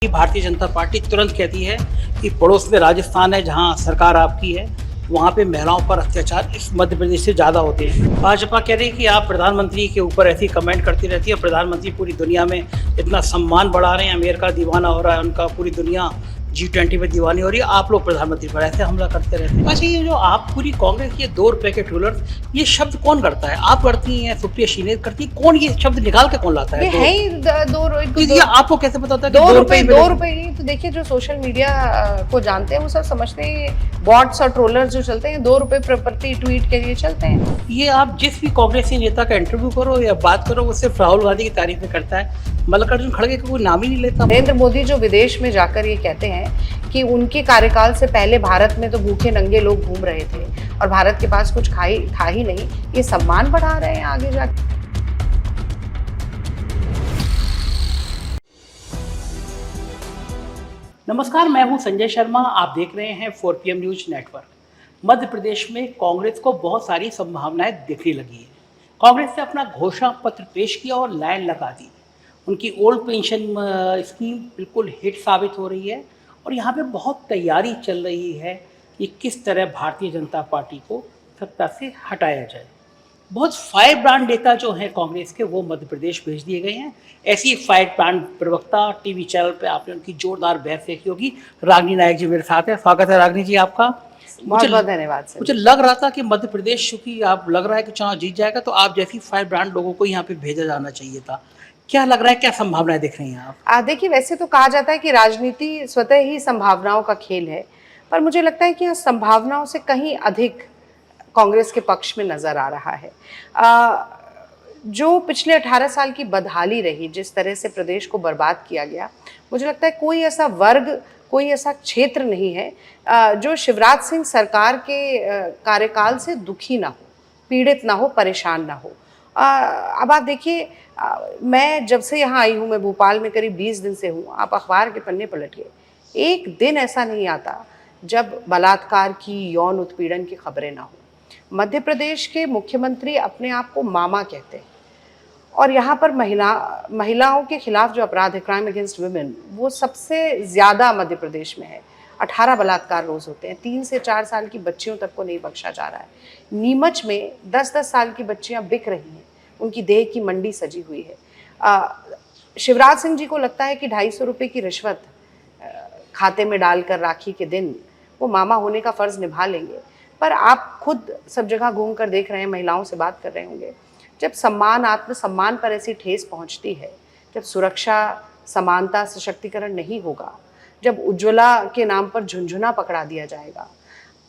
Bharatiya Janata party तुरंत कहती है कि पड़ोस में राजस्थान है जहां सरकार आपकी है, वहां पे महिलाओं पर अत्याचार इस मध्य प्रदेश से ज़्यादा होते हैं। भाजपा कह रही है कि आप प्रधानमंत्री के ऊपर ऐसी कमेंट करती रहती है। प्रधानमंत्री पूरी दुनिया में इतना सम्मान बढ़ा रहे हैं, अमेरिका दीवाना हो रहा है उनका, पूरी दुनिया G20 में दीवानी हो रही है, आप लोग प्रधानमंत्री पर ऐसे हमला करते रहते हैं। अच्छा, ये जो आप पूरी कांग्रेस के 2 रुपए के ट्रोलर्स, ये शब्द कौन करता है? आप करती हैं, सुप्रिया शीनेर करती है, कौन ये शब्द निकाल के कौन लाता है? ये है ही ये आपको कैसे पता होता है कि 2 रुपए ही? तो देखिए, जो सोशल मीडिया को जानते हैं वो सब समझते हैं बॉट्स और ट्रोलर्स जो चलते हैं 2 रुपए प्रति ट्वीट के लिए चलते हैं। ये आप जिस भी कांग्रेसी नेता का इंटरव्यू करो या बात करो, वो सिर्फ राहुल गांधी की तारीफ में करता है, मल्लिकार्जुन खड़गे का कोई नाम ही नहीं लेता। नरेंद्र मोदी जो विदेश में जाकर ये कहते हैं कि उनके कार्यकाल से पहले भारत में तो भूखे नंगे लोग घूम रहे थे और भारत के पास कुछ था ही नहीं, ये सम्मान बढ़ा रहे हैं आगे जाकर। नमस्कार, मैं हूं संजय शर्मा, आप देख रहे हैं 4PM news network. Madhya Pradesh में कांग्रेस को बहुत सारी संभावनाएं दिखने लगी है। कांग्रेस ने अपना घोषणा पत्र पेश किया और लाइन लगा दी। उनकी ओल्ड पेंशन स्कीम बिल्कुल हिट साबित हो रही है और यहाँ पे बहुत तैयारी चल रही है कि किस तरह भारतीय जनता पार्टी को सत्ता से हटाया जाए। बहुत फायर ब्रांड नेता जो हैं कांग्रेस के, वो मध्य प्रदेश भेज दिए गए हैं। ऐसी फायर ब्रांड प्रवक्ता टीवी चैनल पे आपने उनकी जोरदार बहस देखी होगी। रागिनी नायक जी मेरे साथ है, स्वागत है रागिनी जी आपका। बहुत बहुत धन्यवाद। मुझे लग रहा था कि मध्य प्रदेश, चूंकि आप लग रहा है कि चुनाव जीत जाएगा, तो आप जैसी फायर ब्रांड लोगों को यहाँ पे भेजा जाना चाहिए था। क्या लग रहा है, क्या संभावनाएं दिख रही हैं आप? देखिए, वैसे तो कहा जाता है कि राजनीति स्वतः ही संभावनाओं का खेल है, पर मुझे लगता है कि यहाँ संभावनाओं से कहीं अधिक कांग्रेस के पक्ष में नजर आ रहा है। जो पिछले 18 साल की बदहाली रही, जिस तरह से प्रदेश को बर्बाद किया गया, मुझे लगता है कोई ऐसा वर्ग, कोई ऐसा क्षेत्र नहीं है जो शिवराज सिंह सरकार के कार्यकाल से दुखी ना हो, पीड़ित ना हो, परेशान ना हो। अब आप देखिए, मैं जब से यहाँ आई हूँ, मैं भोपाल में करीब 20 दिन से हूँ, आप अखबार के पन्ने पलट गए, एक दिन ऐसा नहीं आता जब बलात्कार की, यौन उत्पीड़न की खबरें ना हो। मध्य प्रदेश के मुख्यमंत्री अपने आप को मामा कहते हैं और यहाँ पर महिलाओं के खिलाफ जो अपराध है, क्राइम अगेंस्ट वुमेन, वो सबसे ज़्यादा मध्य प्रदेश में है। 18 बलात्कार रोज़ होते हैं, 3 से 4 साल की बच्चियों तक को नहीं बख्शा जा रहा है। नीमच में 10-10 साल की बच्चियाँ बिक रही हैं, उनकी देह की मंडी सजी हुई है। शिवराज सिंह जी को लगता है कि 250 रुपये की रिश्वत खाते में डालकर राखी के दिन वो मामा होने का फ़र्ज़ निभा लेंगे, पर आप खुद सब जगह घूम कर देख रहे हैं, महिलाओं से बात कर रहे होंगे, जब सम्मान, आत्मसम्मान पर ऐसी ठेस पहुंचती है, जब सुरक्षा, समानता, सशक्तिकरण नहीं होगा, जब उज्ज्वला के नाम पर झुंझुना पकड़ा दिया जाएगा,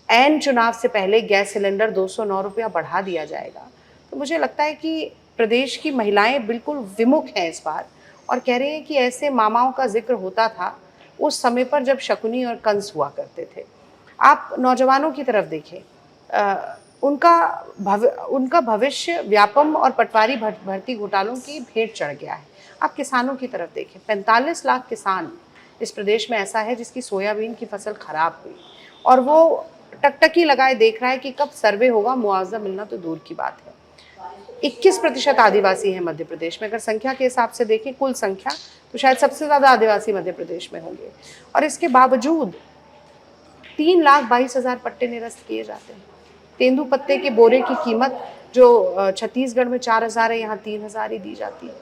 ऐन चुनाव से पहले गैस सिलेंडर 209 रुपया बढ़ा दिया जाएगा, तो मुझे लगता है कि प्रदेश की महिलाएं बिल्कुल विमुख हैं इस बार और कह रहे हैं कि ऐसे मामाओं का जिक्र होता था उस समय पर जब शकुनी और कंस हुआ करते थे। आप नौजवानों की तरफ देखें, उनका भविष्य व्यापम और पटवारी भर्ती घोटालों की भेंट चढ़ गया है। आप किसानों की तरफ देखें, 45 लाख किसान इस प्रदेश में ऐसा है जिसकी सोयाबीन की फसल खराब हुई और वो टकटकी लगाए देख रहा है कि कब सर्वे होगा, मुआवजा मिलना तो दूर की बात है। 21% आदिवासी हैं मध्य प्रदेश में। अगर संख्या के हिसाब से देखें, कुल संख्या, तो शायद सबसे ज़्यादा आदिवासी मध्य प्रदेश में होंगे और इसके बावजूद 3,22,000 पट्टे निरस्त किए जाते हैं। तेंदू पत्ते के बोरे की कीमत जो छत्तीसगढ़ में 4,000 है, यहाँ 3,000 ही दी जाती है।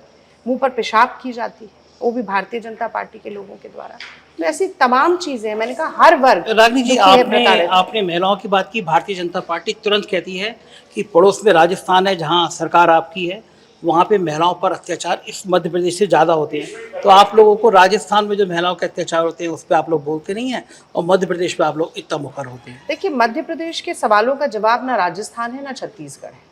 मुंह पर पेशाब की जाती है, वो भी भारतीय जनता पार्टी के लोगों के द्वारा। तो ऐसी तमाम चीजें, मैंने कहा हर वर्ग। रागिनी जी, आपने महिलाओं की बात की। भारतीय जनता पार्टी तुरंत कहती है कि पड़ोस में राजस्थान है जहां सरकार आपकी है, वहाँ पे महिलाओं पर अत्याचार इस मध्य प्रदेश से ज़्यादा होते हैं। तो आप लोगों को राजस्थान में जो महिलाओं के अत्याचार होते हैं उस पर आप लोग बोलते नहीं हैं और मध्य प्रदेश पे आप लोग इतना मुखर होते हैं। देखिए, मध्य प्रदेश के सवालों का जवाब ना राजस्थान है ना छत्तीसगढ़ है।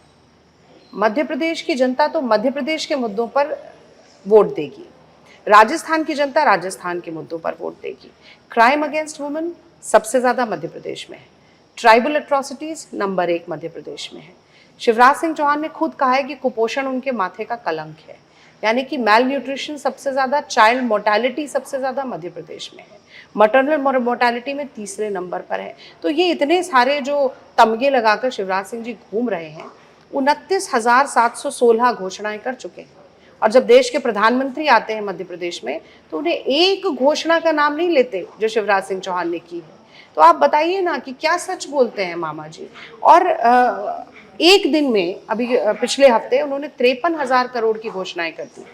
मध्य प्रदेश की जनता तो मध्य प्रदेश के मुद्दों पर वोट देगी, राजस्थान की जनता राजस्थान के मुद्दों पर वोट देगी। क्राइम अगेंस्ट वुमेन सबसे ज़्यादा मध्य प्रदेश में है। Tribal atrocities number 1 Madhya Pradesh में है। शिवराज सिंह चौहान ने खुद कहा है कि कुपोषण उनके माथे का कलंक है, यानी कि मेल न्यूट्रिशन सबसे ज़्यादा, चाइल्ड मोर्टेलिटी सबसे ज़्यादा मध्य प्रदेश में है, मटरनल मोर्टेलिटी में तीसरे नंबर पर है। तो ये इतने सारे जो तमगे लगाकर शिवराज सिंह जी घूम रहे हैं, 29,716 घोषणाएं कर चुके हैं और जब देश के प्रधानमंत्री आते हैं मध्य प्रदेश में तो उन्हें एक घोषणा का नाम नहीं लेते जो शिवराज सिंह चौहान ने की है। तो आप बताइए ना कि क्या सच बोलते हैं मामा जी। और एक दिन में अभी पिछले हफ्ते उन्होंने 53,000 करोड़ की घोषणाएं कर दी,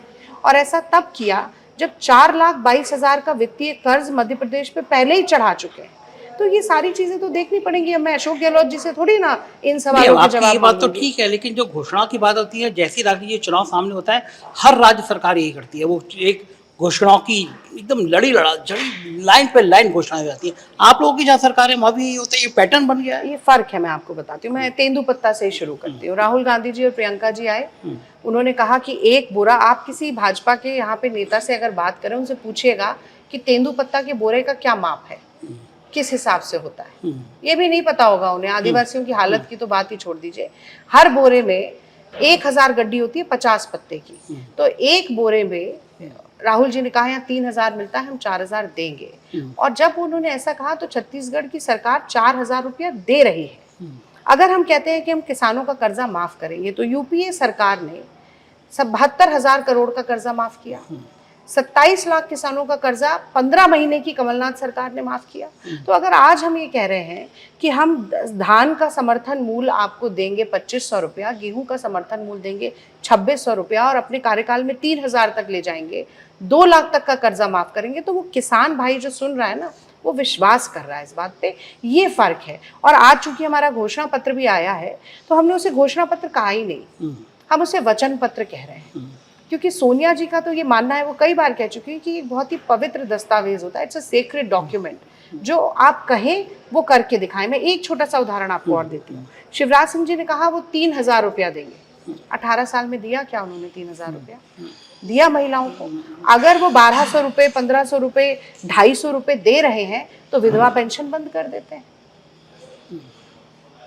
और ऐसा तब किया जब 4,22,000 का वित्तीय कर्ज मध्य प्रदेश पे पहले ही चढ़ा चुके हैं। तो ये सारी चीजें तो देखनी पड़ेंगी। अब मैं अशोक गहलोत जी से थोड़ी ना इन सवालों के जवाब ये बात तो मांगूंगी। ठीक है, लेकिन जो घोषणा की बात होती है, जैसे ही राज्य चुनाव सामने होता है, हर राज्य सरकार यही करती है। वो एक घोषणाओं की एकदम जड़ी लाइन पे लाइन घोषणाएं हो जाती है। आप लोगों की जहाँ सरकार है वहाँ भी यही होता है, ये पैटर्न बन गया है। ये फर्क है, मैं आपको बताती हूँ। मैं तेंदुपत्ता से ही शुरू करती हूँ। राहुल गांधी जी और प्रियंका जी आए, उन्होंने कहा कि एक बोरा, आप किसी भाजपा के यहाँ पे नेता से अगर बात करें, उनसे पूछिएगा कि तेंदुपत्ता के बोरे का क्या माप है, किस हिसाब से होता है, ये भी नहीं पता होगा उन्हें। आदिवासियों की हालत की तो बात ही छोड़ दीजिए। हर बोरे में 1,000 गड्डी होती है 50 पत्ते की, तो एक बोरे में राहुल जी ने कहा यहाँ 3,000 मिलता है, हम 4,000 देंगे। और जब उन्होंने ऐसा कहा तो छत्तीसगढ़ की सरकार 4,000 रुपया दे रही है। अगर हम कहते हैं कि हम किसानों का कर्जा माफ करेंगे, तो यूपीए सरकार ने 72,000 करोड़ का कर्जा माफ किया। 27 लाख किसानों का कर्जा 15 महीने की कमलनाथ सरकार ने माफ किया। तो अगर आज हम ये कह रहे हैं कि हम धान का समर्थन मूल्य आपको देंगे 2,500 रुपया, गेहूं का समर्थन मूल्य देंगे 2,600 रुपया, और अपने कार्यकाल में 3,000 तक ले जाएंगे, 2 लाख तक का कर्जा माफ करेंगे, तो वो किसान भाई जो सुन रहा है ना, वो विश्वास कर रहा है इस बात पे। ये फर्क है। और आज चूंकि हमारा घोषणा पत्र भी आया है, तो हमने उसे घोषणा पत्र कहा ही नहीं, हम उसे वचन पत्र कह रहे हैं। क्योंकि सोनिया जी का तो ये मानना है, वो कई बार कह चुकी है कि एक बहुत ही पवित्र दस्तावेज होता है, इट्स अ सेक्रेड डॉक्यूमेंट, जो आप कहें वो करके दिखाएं। मैं एक छोटा सा उदाहरण आपको और देती हूँ। शिवराज सिंह जी ने कहा वो 3,000 रुपया देंगे, 18 साल में दिया क्या उन्होंने? 3,000 रुपया दिया महिलाओं को। अगर वो 1,200 रुपये, 1,500 रुपये, 250 रुपये दे रहे हैं, तो विधवा पेंशन बंद कर देते हैं।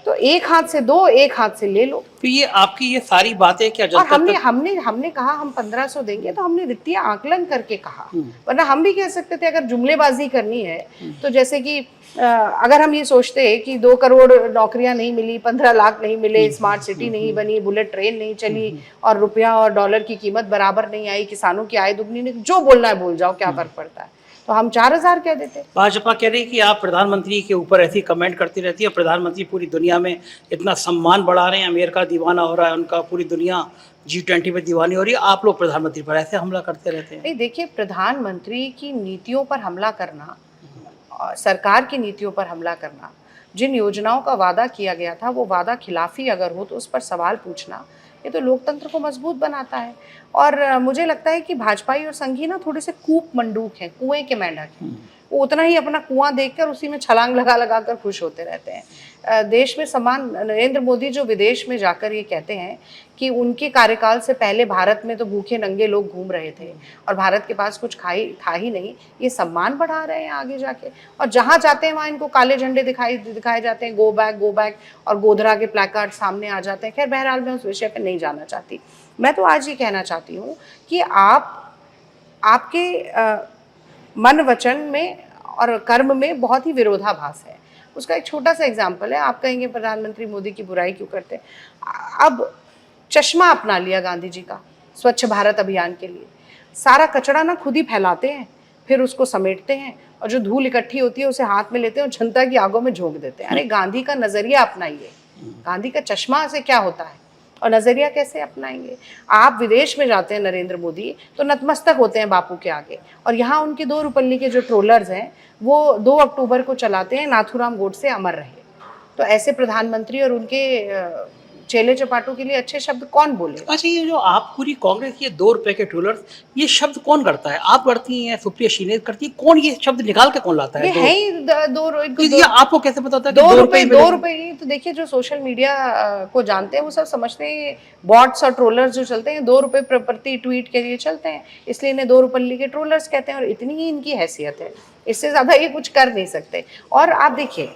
तो एक हाथ से दो, एक हाथ से ले लो। तो ये आपकी ये सारी बातें क्या और हमने कहा हम 1,500 देंगे, तो हमने वित्तीय आकलन करके कहा, वरना हम भी कह सकते थे अगर जुमलेबाजी करनी है तो, जैसे कि अगर हम ये सोचते हैं कि 2 करोड़ नौकरियां नहीं मिली, 15 लाख नहीं मिले, स्मार्ट सिटी नहीं बनी, बुलेट ट्रेन नहीं चली, और रुपया और डॉलर की कीमत बराबर नहीं आई, किसानों की आय दुगनी नहीं, जो बोलना है बोल जाओ, क्या फर्क पड़ता है, तो हम 4,000 कह देते। भाजपा कह रही है कि आप प्रधानमंत्री के ऊपर ऐसी कमेंट करती रहती है, प्रधानमंत्री पूरी दुनिया में इतना सम्मान बढ़ा रहे हैं, अमेरिका दीवाना हो रहा है उनका, पूरी दुनिया G20 पे दीवानी हो रही है, आप लोग प्रधानमंत्री पर ऐसे हमला करते रहते हैं। नहीं, देखिए, प्रधानमंत्री की नीतियों पर हमला करना, सरकार की नीतियों पर हमला करना, जिन योजनाओं का वादा किया गया था वो वादा खिलाफी अगर हो तो उस पर सवाल पूछना, ये तो लोकतंत्र को मजबूत बनाता है। और मुझे लगता है कि भाजपाई और संघी ना थोड़े से कूप मंडूक हैं, कुएं के मेंढक हैं। वो उतना ही अपना कुआं देखकर उसी में छलांग लगा लगा कर खुश होते रहते हैं। देश में सम्मान, नरेंद्र मोदी जो विदेश में जाकर ये कहते हैं कि उनके कार्यकाल से पहले भारत में तो भूखे नंगे लोग घूम रहे थे और भारत के पास कुछ था ही नहीं, ये सम्मान बढ़ा रहे हैं आगे जाके। और जहाँ जाते हैं वहाँ इनको काले झंडे दिखाए जाते हैं, गो बैक, और गोधरा के प्लेकार्ड सामने आ जाते हैं। खैर, बहरहाल मैं उस विषय पर नहीं जाना चाहती। मैं तो आज ये कहना चाहती हूँ कि आपके मन वचन में और कर्म में बहुत ही विरोधाभास है। उसका एक छोटा सा एग्जाम्पल है। आप कहेंगे प्रधानमंत्री मोदी की बुराई क्यों करते हैं? अब चश्मा अपना लिया गांधी जी का स्वच्छ भारत अभियान के लिए। सारा कचरा ना खुद ही फैलाते हैं, फिर उसको समेटते हैं, और जो धूल इकट्ठी होती है उसे हाथ में लेते हैं और जनता की आगों में झोंक देते हैं। अरे, गांधी का नजरिया अपनाइए। गांधी का चश्मा से क्या होता है और नजरिया कैसे अपनाएंगे? आप विदेश में जाते हैं नरेंद्र मोदी, तो नतमस्तक होते हैं बापू के आगे, और यहाँ उनके 2 रुपल्ली के जो ट्रोलर्स हैं वो 2 अक्टूबर को चलाते हैं, नाथूराम गोडसे अमर रहे। तो ऐसे प्रधानमंत्री और उनके चेले चपाटों के लिए अच्छे शब्द कौन बोले? अच्छा, ये जो आप पूरी कांग्रेस ये 2 रुपए के ट्रोलर्स, ये शब्द कौन करता है? आप करती हैं, सुप्रिया श्रीनेत करती है, कौन ये शब्द निकाल के कौन लाता है? ये है ही 2 आपको कैसे पता था कि 2 रुपए? तो देखिए, जो सोशल मीडिया को जानते हैं वो सब समझते हैं बॉट्स और ट्रोलर्स जो चलते हैं 2 रुपए प्रति ट्वीट के लिए चलते हैं, इसलिए इन्हें 2 रुपल्ली के ट्रोलर्स कहते हैं, और इतनी ही इनकी हैसियत है, इससे ज्यादा ये कुछ कर नहीं सकते। और आप देखिए,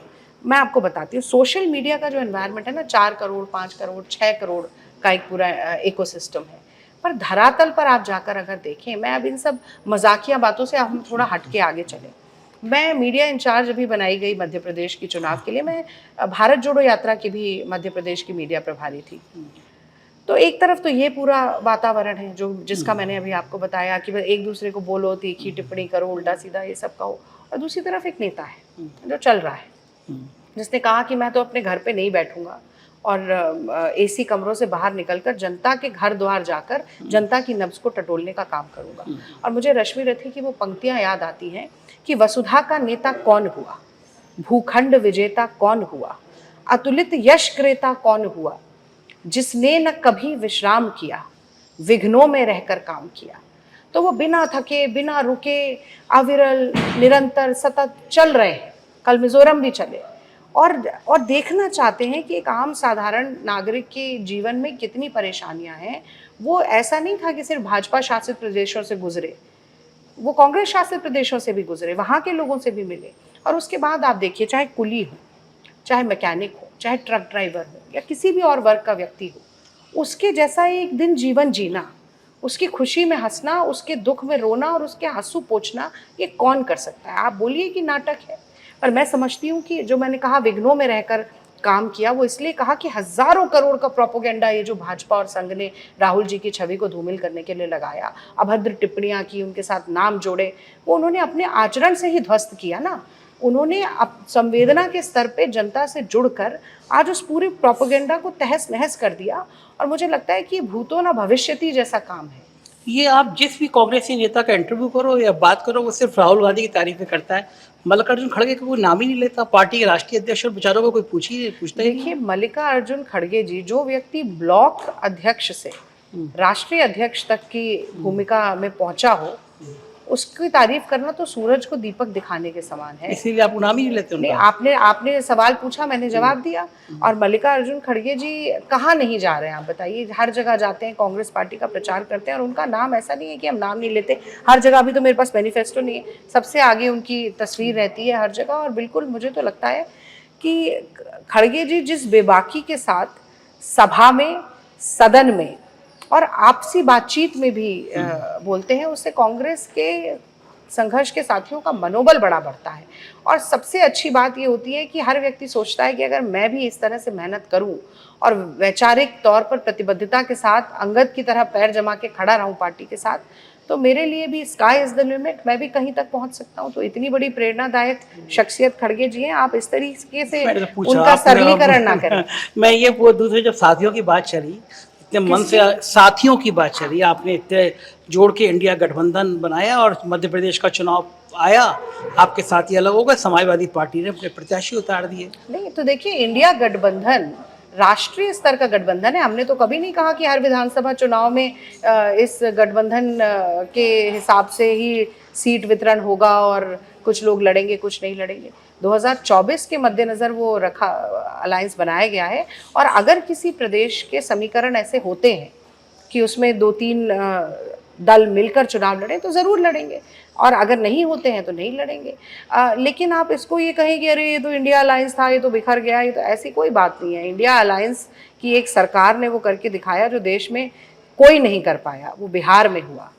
मैं आपको बताती हूँ, सोशल मीडिया का जो एनवायरनमेंट है ना, 4 करोड़, 5 करोड़, 6 करोड़ का एक पूरा इकोसिस्टम है, पर धरातल पर आप जाकर अगर देखें, मैं अब इन सब मजाकिया बातों से हम थोड़ा हट के आगे चले। मैं मीडिया इंचार्ज अभी बनाई गई मध्य प्रदेश के चुनाव के लिए, मैं भारत जोड़ो यात्रा की भी मध्य प्रदेश की मीडिया प्रभारी थी। तो एक तरफ तो ये पूरा वातावरण है जो जिसका मैंने अभी आपको बताया कि बस एक दूसरे को बोलो, तीखी टिप्पणी करो, उल्टा सीधा ये सब कहो, और दूसरी तरफ एक नेता है जो चल रहा है, जिसने कहा कि मैं तो अपने घर पे नहीं बैठूंगा और एसी कमरों से बाहर निकलकर जनता के घर द्वार जाकर जनता की नब्ज को टटोलने का काम करूंगा। और मुझे रश्मि रथी की वो पंक्तियां याद आती हैं कि वसुधा का नेता कौन हुआ, भूखंड विजेता कौन हुआ, अतुलित यश क्रेता कौन हुआ, जिसने न कभी विश्राम किया, विघ्नों में रहकर काम किया। तो वो बिना थके, बिना रुके, अविरल, निरंतर, सतत चल रहे हैं। कल मिजोरम भी चले और देखना चाहते हैं कि एक आम साधारण नागरिक के जीवन में कितनी परेशानियां हैं। वो ऐसा नहीं था कि सिर्फ भाजपा शासित प्रदेशों से गुजरे, वो कांग्रेस शासित प्रदेशों से भी गुजरे, वहाँ के लोगों से भी मिले। और उसके बाद आप देखिए, चाहे कुली हो, चाहे मैकेनिक हो, चाहे ट्रक ड्राइवर हो, या किसी भी और वर्ग का व्यक्ति हो, उसके जैसा एक दिन जीवन जीना, उसकी खुशी में हंसना, उसके दुख में रोना और उसके आंसू पोंछना, ये कौन कर सकता है? आप बोलिए कि नाटक है, पर मैं समझती हूँ कि जो मैंने कहा विघ्नों में रहकर काम किया, वो इसलिए कहा कि हजारों करोड़ का प्रोपोगेंडा ये जो भाजपा और संघ ने राहुल जी की छवि को धूमिल करने के लिए लगाया, अभद्र टिप्पणियां की, उनके साथ नाम जोड़े, वो उन्होंने अपने आचरण से ही ध्वस्त किया ना। उन्होंने संवेदना के स्तर पे जनता से जुड़कर आज उस पूरे प्रोपोगेंडा को तहस नहस कर दिया। और मुझे लगता है कि भूतो न भविष्यति जैसा काम है। ये आप जिस भी कांग्रेसी नेता का इंटरव्यू करो या बात करो, वो सिर्फ राहुल गांधी की तारीफें करता है। मल्लिकार्जुन खड़गे का कोई नाम ही नहीं लेता, पार्टी के राष्ट्रीय अध्यक्ष और विचारों को कोई पूछता ही नहीं। देखिए, मल्लिकार्जुन खड़गे जी, जो व्यक्ति ब्लॉक अध्यक्ष से राष्ट्रीय अध्यक्ष तक की भूमिका में पहुंचा हो, उसकी तारीफ करना तो सूरज को दीपक दिखाने के समान है। इसीलिए आप नाम ही नहीं लेते नहीं, उनका। आपने सवाल पूछा, मैंने जवाब दिया। और मल्लिकार्जुन खड़गे जी कहाँ नहीं जा रहे हैं, आप बताइए? हर जगह जाते हैं, कांग्रेस पार्टी का प्रचार करते हैं, और उनका नाम ऐसा नहीं है कि हम नाम नहीं लेते। हर जगह, अभी तो मेरे पास मैनिफेस्टो नहीं है, सबसे आगे उनकी तस्वीर रहती है हर जगह। और बिल्कुल मुझे तो लगता है कि खड़गे जी जिस बेबाकी के साथ सभा में, सदन में और आपसी बातचीत में भी बोलते हैं, उससे कांग्रेस के संघर्ष के साथियों का मनोबल बड़ा बढ़ता है। और सबसे अच्छी बात ये होती है कि हर व्यक्ति सोचता है कि अगर मैं भी इस तरह से मेहनत करूं और वैचारिक तौर पर प्रतिबद्धता के साथ अंगद की तरह पैर जमा के खड़ा रहूं पार्टी के साथ, तो मेरे लिए भी स्काई इज द लिमिट, मैं भी कहीं तक पहुंच सकता हूं। तो इतनी बड़ी प्रेरणादायक शख्सियत खड़गे जी हैं, आप इस तरीके से उनका सरलीकरण ना करें। मैं ये वो दूसरे, जब साथियों की बात चली, इतने मन से साथियों की बात चली, आपने इतने जोड़ के इंडिया गठबंधन बनाया और मध्य प्रदेश का चुनाव आया, आपके साथी अलग हो गए, समाजवादी पार्टी ने अपने प्रत्याशी उतार दिए। नहीं तो देखिए, इंडिया गठबंधन राष्ट्रीय स्तर का गठबंधन है। हमने तो कभी नहीं कहा कि हर विधानसभा चुनाव में इस गठबंधन के हिसाब से ही सीट वितरण होगा और कुछ लोग लड़ेंगे, कुछ नहीं लड़ेंगे। 2024 के मद्देनजर वो रखा, अलायंस बनाया गया है। और अगर किसी प्रदेश के समीकरण ऐसे होते हैं कि उसमें 2-3 दल मिलकर चुनाव लड़ें, तो ज़रूर लड़ेंगे, और अगर नहीं होते हैं तो नहीं लड़ेंगे। लेकिन आप इसको ये कहें कि अरे ये तो इंडिया अलायंस था, ये तो बिखर गया, ये तो, ऐसी कोई बात नहीं है। इंडिया अलायंस की एक सरकार ने वो करके दिखाया जो देश में कोई नहीं कर पाया, वो बिहार में हुआ।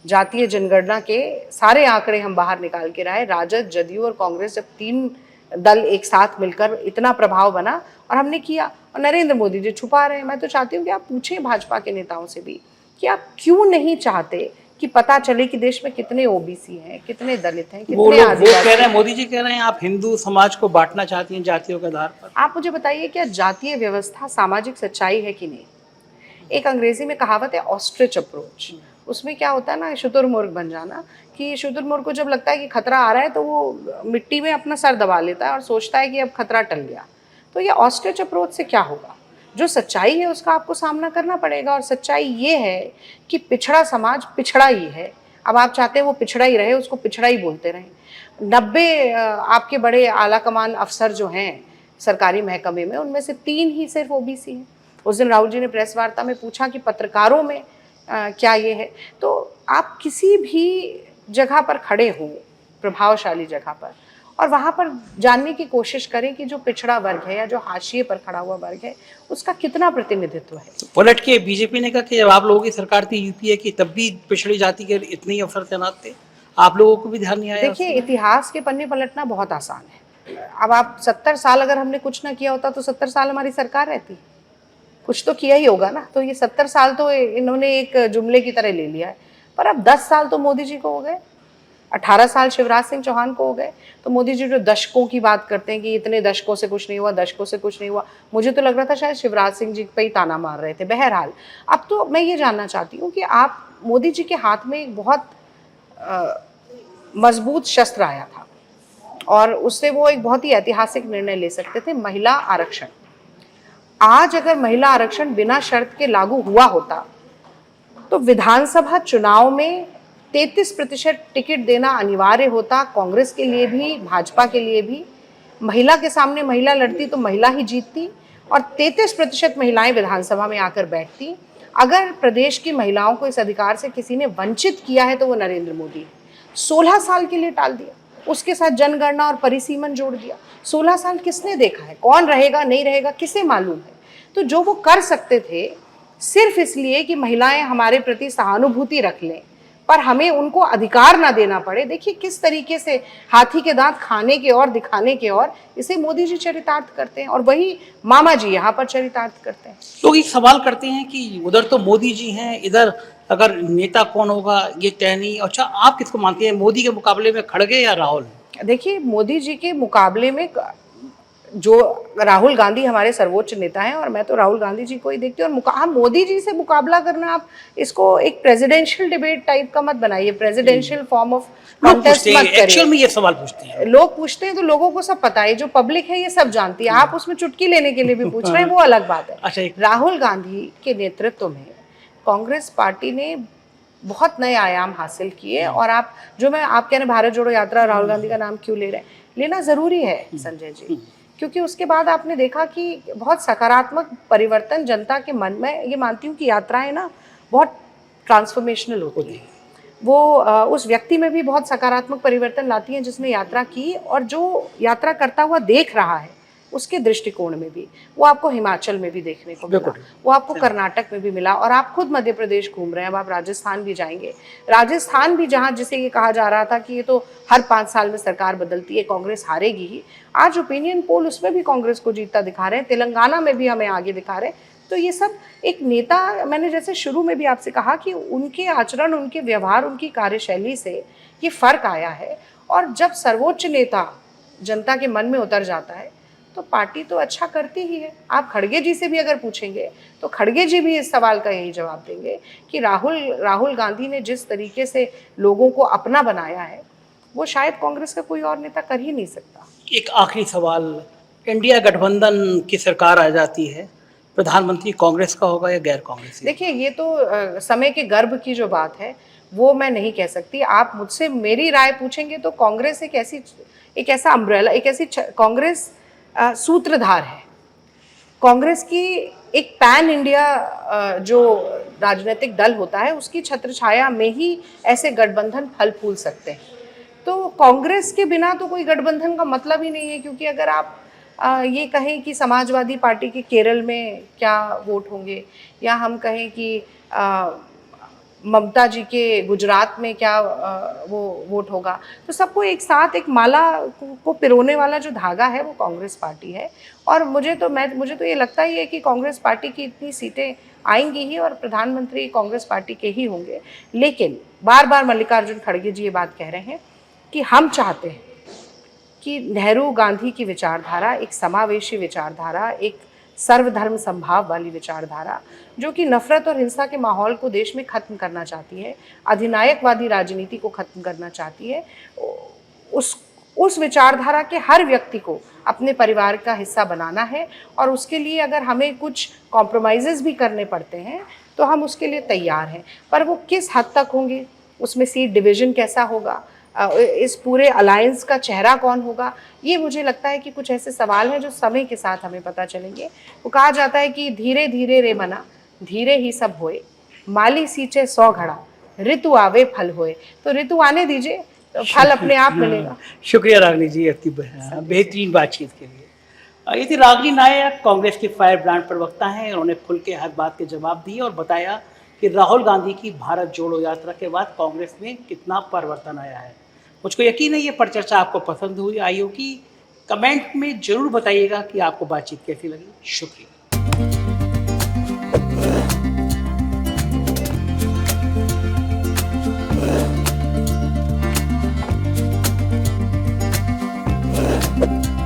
जातीय जनगणना के सारे आंकड़े हम बाहर निकाल के लाए। राजद, जदयू और कांग्रेस, जब 3 दल एक साथ मिलकर इतना प्रभाव बना, और हमने किया। और नरेंद्र मोदी जी छुपा रहे हैं। मैं तो चाहती हूँ कि आप पूछें भाजपा के नेताओं से भी कि आप क्यों नहीं चाहते कि पता चले कि देश में कितने ओबीसी हैं, कितने दलित हैं, कितने आदिवासी। वो कह रहे हैं, मोदी जी कह रहे हैं आप हिंदू समाज को बांटना चाहती हैं जातियों के आधार पर। आप मुझे बताइए, क्या जातीय व्यवस्था सामाजिक सच्चाई है कि नहीं? एक अंग्रेजी में कहावत है, ऑस्ट्रिच अप्रोच। उसमें क्या होता है ना, शुतुरमुर्ग बन जाना, कि शुतुरमुर्ग को जब लगता है कि खतरा आ रहा है तो वो मिट्टी में अपना सर दबा लेता है और सोचता है कि अब खतरा टल गया। तो ये ऑस्ट्रिच अप्रोच से क्या होगा? जो सच्चाई है उसका आपको सामना करना पड़ेगा। और सच्चाई ये है कि पिछड़ा समाज पिछड़ा ही है। अब आप चाहते हैं वो पिछड़ा ही रहे, उसको पिछड़ा ही बोलते रहें। 90 आपके बड़े आला कमान अफसर जो हैं सरकारी महकमे में, उनमें से 3 ही सिर्फ ओबीसी हैं। उस दिन राहुल जी ने प्रेस वार्ता में पूछा कि पत्रकारों में क्या ये है? तो आप किसी भी जगह पर खड़े हो, प्रभावशाली जगह पर, और वहाँ पर जानने की कोशिश करें कि जो पिछड़ा वर्ग है या जो हाशिए पर खड़ा हुआ वर्ग है, उसका कितना प्रतिनिधित्व है। पलट के बीजेपी ने कहा कि जब आप लोगों की सरकार थी यूपीए की, तब भी पिछड़ी जाति के इतने ही अफसर तैनात थे, आप लोगों को भी ध्यान नहीं आया? देखिए, इतिहास के पन्ने पलटना बहुत आसान है। अब आप 70 साल अगर हमने कुछ ना किया होता तो 70 साल हमारी सरकार रहती। कुछ तो किया ही होगा ना। तो ये 70 साल तो इन्होंने एक जुमले की तरह ले लिया है, पर अब 10 साल तो मोदी जी को हो गए, 18 साल शिवराज सिंह चौहान को हो गए। तो मोदी जी जो दशकों की बात करते हैं कि इतने दशकों से कुछ नहीं हुआ, दशकों से कुछ नहीं हुआ, मुझे तो लग रहा था शायद शिवराज सिंह जी पे ही ताना मार रहे थे। बहरहाल अब तो मैं ये जानना चाहती हूँ कि आप, मोदी जी के हाथ में एक बहुत मजबूत शस्त्र आया था और उससे वो एक बहुत ही ऐतिहासिक निर्णय ले सकते थे, महिला आरक्षण। आज अगर महिला आरक्षण बिना शर्त के लागू हुआ होता तो विधानसभा चुनाव में 33% टिकट देना अनिवार्य होता, कांग्रेस के लिए भी, भाजपा के लिए भी। महिला के सामने महिला लड़ती तो महिला ही जीतती और 33% महिलाएं विधानसभा में आकर बैठती। अगर प्रदेश की महिलाओं को इस अधिकार से किसी ने वंचित किया है तो वो नरेंद्र मोदी। 16 साल के लिए टाल दिया, उसके साथ जनगणना और परिसीमन जोड़ दिया। 16 साल किसने देखा है, कौन रहेगा नहीं रहेगा किसे मालूम है। तो जो वो कर सकते थे सिर्फ इसलिए कि महिलाएं हमारे प्रति सहानुभूति रख लें, पर हमें उनको अधिकार ना देना पड़े। देखिए किस तरीके से हाथी के दांत खाने के और दिखाने के और इसे मोदी जी चरितार्थ करते हैं और वही मामा जी यहाँ पर चरितार्थ करते हैं। लोग एक सवाल करते हैं कि उधर तो मोदी जी हैं, इधर अगर नेता कौन होगा ये तय नहीं। अच्छा, आप किसको मानते हैं, मोदी के मुकाबले में खड़गे या राहुल? देखिए मोदी जी के मुकाबले में जो राहुल गांधी हमारे सर्वोच्च नेता हैं और मैं तो राहुल गांधी जी को ही देखती हूँ। और हम मोदी जी से मुकाबला करना, आप इसको एक प्रेसिडेंशियल डिबेट टाइप का मत बनाइए, प्रेसिडेंशियल फॉर्म ऑफ कॉन्टेस्ट मत करिए। एक्चुअल में ये सवाल पूछते हैं लोग, पूछते हैं तो लोगों को सब पता है, जो पब्लिक है ये सब जानती है। आप उसमें चुटकी लेने के लिए भी पूछ रहे हैं, वो अलग बात है। अच्छा, राहुल गांधी के नेतृत्व में कांग्रेस पार्टी ने बहुत नए आयाम हासिल किए। और आप जो आप कह रहे हैं भारत जोड़ो यात्रा, राहुल गांधी का नाम क्यों ले रहे हैं, लेना जरूरी है संजय जी, क्योंकि उसके बाद आपने देखा कि बहुत सकारात्मक परिवर्तन जनता के मन में, ये मानती हूँ कि यात्राएं ना बहुत ट्रांसफॉर्मेशनल होती हैं। वो उस व्यक्ति में भी बहुत सकारात्मक परिवर्तन लाती हैं जिसने यात्रा की, और जो यात्रा करता हुआ देख रहा है उसके दृष्टिकोण में भी। वो आपको हिमाचल में भी देखने को मिला, वो आपको कर्नाटक में भी मिला, और आप खुद मध्य प्रदेश घूम रहे हैं, अब आप राजस्थान भी जाएंगे। राजस्थान भी, जहाँ जिसे ये कहा जा रहा था कि ये तो हर 5 साल में सरकार बदलती है, कांग्रेस हारेगी ही, आज ओपिनियन पोल उसमें भी कांग्रेस को जीतता दिखा रहे हैं। तेलंगाना में भी हमें आगे दिखा रहे हैं। तो ये सब एक नेता, मैंने जैसे शुरू में भी आपसे कहा कि उनके आचरण, उनके व्यवहार, उनकी कार्यशैली से ये फर्क आया है। और जब सर्वोच्च नेता जनता के मन में उतर जाता है तो पार्टी तो अच्छा करती ही है। आप खड़गे जी से भी अगर पूछेंगे तो खड़गे जी भी इस सवाल का यही जवाब देंगे कि राहुल गांधी ने जिस तरीके से लोगों को अपना बनाया है वो शायद कांग्रेस का कोई और नेता कर ही नहीं सकता। एक आखिरी सवाल, इंडिया गठबंधन की सरकार आ जाती है, प्रधानमंत्री कांग्रेस का होगा या गैर कांग्रेसी? देखिए ये तो समय के गर्भ की जो बात है वो मैं नहीं कह सकती। आप मुझसे मेरी राय पूछेंगे तो कांग्रेस एक ऐसा अम्ब्रेला, एक ऐसी कांग्रेस सूत्रधार है। कांग्रेस की एक पैन इंडिया जो राजनीतिक दल होता है उसकी छत्रछाया में ही ऐसे गठबंधन फल फूल सकते हैं। तो कांग्रेस के बिना तो कोई गठबंधन का मतलब ही नहीं है, क्योंकि अगर आप ये कहें कि समाजवादी पार्टी के केरल में क्या वोट होंगे, या हम कहें कि ममता जी के गुजरात में क्या वो वोट होगा, तो सबको एक साथ एक माला को पिरोने वाला जो धागा है वो कांग्रेस पार्टी है। और मुझे तो ये लगता ही है कि कांग्रेस पार्टी की इतनी सीटें आएंगी ही और प्रधानमंत्री कांग्रेस पार्टी के ही होंगे। लेकिन बार बार मल्लिकार्जुन खड़गे जी ये बात कह रहे हैं कि हम चाहते हैं कि नेहरू गांधी की विचारधारा एक समावेशी विचारधारा, एक सर्वधर्म संभाव वाली विचारधारा जो कि नफरत और हिंसा के माहौल को देश में खत्म करना चाहती है, अधिनायकवादी राजनीति को खत्म करना चाहती है, उस विचारधारा के हर व्यक्ति को अपने परिवार का हिस्सा बनाना है। और उसके लिए अगर हमें कुछ कॉम्प्रोमाइज़ेस भी करने पड़ते हैं तो हम उसके लिए तैयार हैं। पर वो किस हद तक होंगे, उसमें सीट डिवीज़न कैसा होगा, इस पूरे अलायंस का चेहरा कौन होगा, ये मुझे लगता है कि कुछ ऐसे सवाल हैं जो समय के साथ हमें पता चलेंगे। वो कहा जाता है कि धीरे धीरे रे मना धीरे ही सब होए, माली सींचे 100 घड़ा ऋतु आवे फल होए। तो ऋतु आने दीजिए तो फल अपने आप मिलेगा। शुक्रिया रागिनी जी आपकी बेहतरीन बातचीत के लिए। ये थी रागिनी नायक, कांग्रेस की फायर ब्रांड प्रवक्ता हैं। उन्होंने खुल के हर बात के जवाब दिए और बताया कि राहुल गांधी की भारत जोड़ो यात्रा के बाद कांग्रेस में कितना परिवर्तन आया है। मुझको यकीन है ये परिचर्चा आपको पसंद आई होगी। कमेंट में ज़रूर बताइएगा कि आपको बातचीत कैसी लगी। शुक्रिया। धन्यवाद।